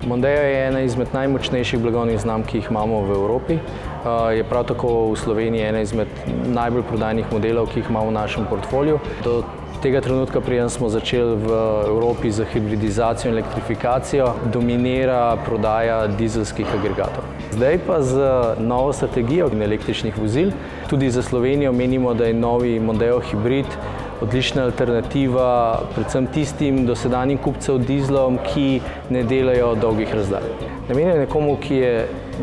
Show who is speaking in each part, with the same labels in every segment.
Speaker 1: Mondeo je ena izmed najmočnejših blagovnih znamk, ki jih imamo v Evropi. Je prav tako v Sloveniji ena izmed najbolj prodajnih modelov, ki jih imamo v našem portfoliju. Do tega trenutka, preden smo začeli v Evropi z hibridizacijo in elektrifikacijo, dominira prodaja dizelskih agregatov. Zdaj pa z novo strategijo električnih vozil, tudi za Slovenijo menimo, da je novi Mondeo hibrid odlična alternativa predvsem tistim dosedanjim kupcev dizlom, ki ne delajo dolgih razdalj. Namenjen je nekomu, ki je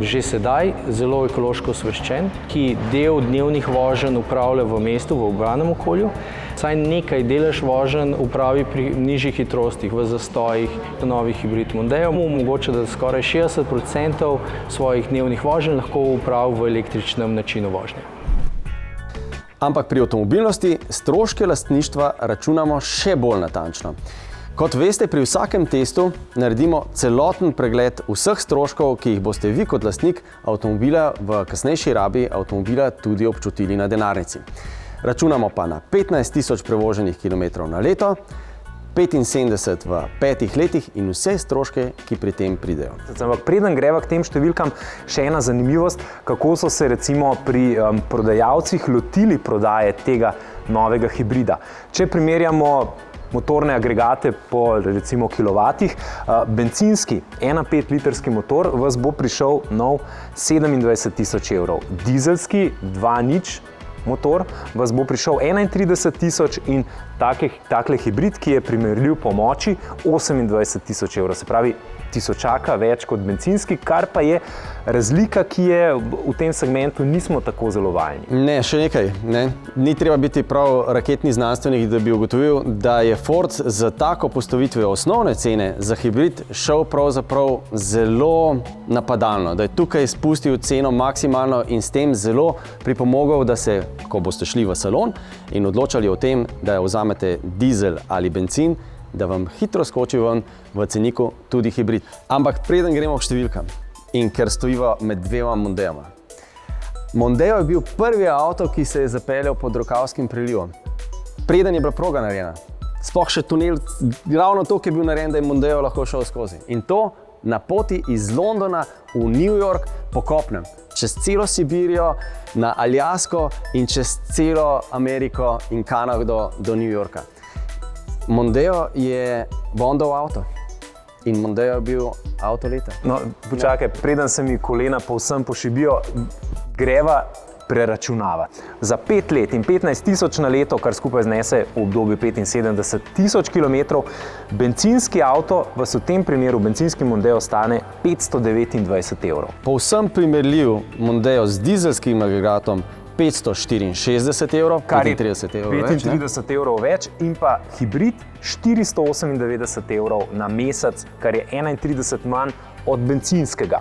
Speaker 1: že sedaj zelo ekološko osveščen, ki del dnevnih voženj upravlja v mestu, v urbanem okolju, saj nekaj delež voženj upravi pri nižjih hitrostih, v zastojih. Novi hibrid Mondeo mu omogoča, da skoraj 60% svojih dnevnih voženj lahko upravi v električnem načinu vožnje.
Speaker 2: Ampak pri avtomobilnosti stroške lastništva računamo še bolj natančno. Kot veste, pri vsakem testu naredimo celoten pregled vseh stroškov, ki jih boste vi kot lastnik avtomobila v kasnejši rabi avtomobila tudi občutili na denarnici. Računamo pa na 15.000 prevoženih kilometrov na leto, 75 v 5 letih in vse stroške, ki pri tem pridejo.
Speaker 3: Ampak preden greva k tem številkam, še ena zanimivost, kako so se recimo pri prodajalcih lotili prodaje tega novega hibrida. Če primerjamo motorne agregate po recimo kilovatih, bencinski 1,5 litrski motor vas bo prišel nov 27.000 evrov, dizelski 2.0 motor vas bo prišel 31.000 in takle hibrid, ki je primerljiv po moči, 28.000 evrov, se pravi tisočaka več kot bencinski, kar pa je razlika, ki je v tem segmentu nismo tako zelo vajeni.
Speaker 2: Ne, še nekaj. Ni treba biti prav raketni znanstvenik, da bi ugotovil, da je Ford z tako postavitvijo osnovne cene za hibrid šel pravzaprav zelo napadalno, da je tukaj spustil ceno maksimalno in s tem zelo pripomogel, da se, ko boste šli v salon in odločali o tem, da vzamete dizel ali bencin, da vam hitro skoči ven v ceniku tudi hibrid. Ampak preden gremo k številkam in ker stojiva med dvema Mondeoma. Mondeo je bil prvi avto, ki se je zapeljal pod Rokavskim prelivom. Preden je bila proga narejena. Sploh še tunel, ravno to, ki je bil narejen, da je Mondeo lahko šel skozi. In to na poti iz Londona v New York po kopnem. Čez celo Sibirijo, na Aljasko in čez celo Ameriko in Kanado do New Yorka. Mondeo je Bondov avto in Mondeo je bil avto leta.
Speaker 3: No, počakaj, preden se mi kolena povsem pošibijo, greva preračunavati. Za 5 let in 15.000 na leto, kar skupaj znese v obdobju 75.000 km, bencinski avto vas v tem primeru, bencinski Mondeo, stane 529 evrov.
Speaker 2: Povsem primerljiv Mondeo z dizelskim agregatom 564 evrov,
Speaker 3: kar je
Speaker 2: 35
Speaker 3: evrov več in pa hibrid 498 evrov na mesec, kar je 31 manj od bencinskega.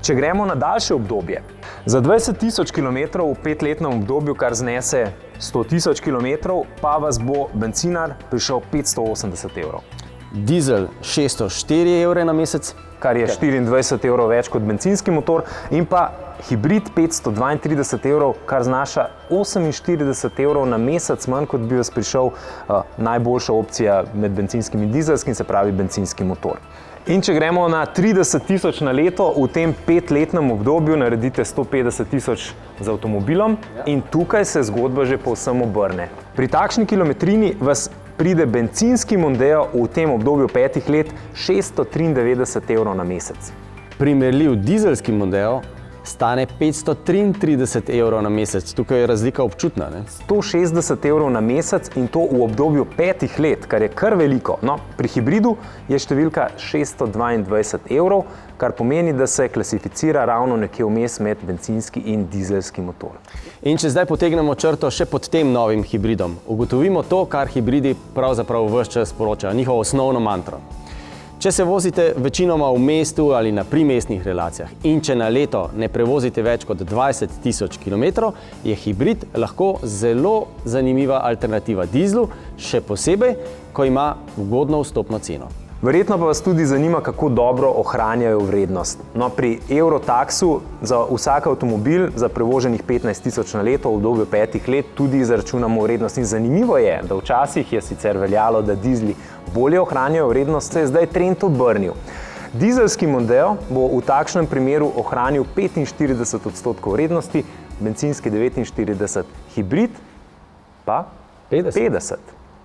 Speaker 3: Če gremo na daljše obdobje, za 20.000 km v 5-letnem obdobju, kar znese 100.000 km, pa vas bo bencinar prišel 580 evrov.
Speaker 2: Dizel 604 evre na mesec,
Speaker 3: kar je 24 evrov več kot bencinski motor, in pa hibrid 532 evrov, kar znaša 48 evrov na mesec manj, kot bi vas prišel najboljša opcija med benzinskim in dizelskim, se pravi bencinski motor. In če gremo na 30.000 na leto, v tem 5-letnem obdobju naredite 150.000 z avtomobilom in tukaj se zgodba že povsem obrne. Pri takšni kilometrini vas pride bencinski Mondeo v tem obdobju 5 let 693 evrov na mesec.
Speaker 2: Primerljiv dizelski Mondeo stane 533 evrov na mesec. Tukaj je razlika občutna.
Speaker 3: 160 evrov na mesec in to v obdobju 5 let, kar je kar veliko. No, pri hibridu je številka 622 evrov, kar pomeni, da se klasificira ravno nekje vmes med bencinski in dizelski motor.
Speaker 2: In če zdaj potegnemo črto še pod tem novim hibridom, ugotovimo to, kar hibridi pravzaprav ves čas sporočajo, njihovo osnovno mantro. Če se vozite večinoma v mestu ali na primestnih relacijah in če na leto ne prevozite več kot 20.000 km, je hibrid lahko zelo zanimiva alternativa dizlu, še posebej, ko ima ugodno vstopno ceno.
Speaker 3: Verjetno pa vas tudi zanima, kako dobro ohranjajo vrednost. No, pri Eurotaxu za vsak avtomobil za prevoženih 15.000 na leto v obdobju 5 let tudi izračunamo vrednost. In zanimivo je, da včasih je sicer veljalo, da dizli bolje ohranjajo vrednost, se je zdaj trend obrnil. Dizelski Mondeo bo v takšnem primeru ohranil 45% vrednosti, bencinski 49, hibrid pa 50.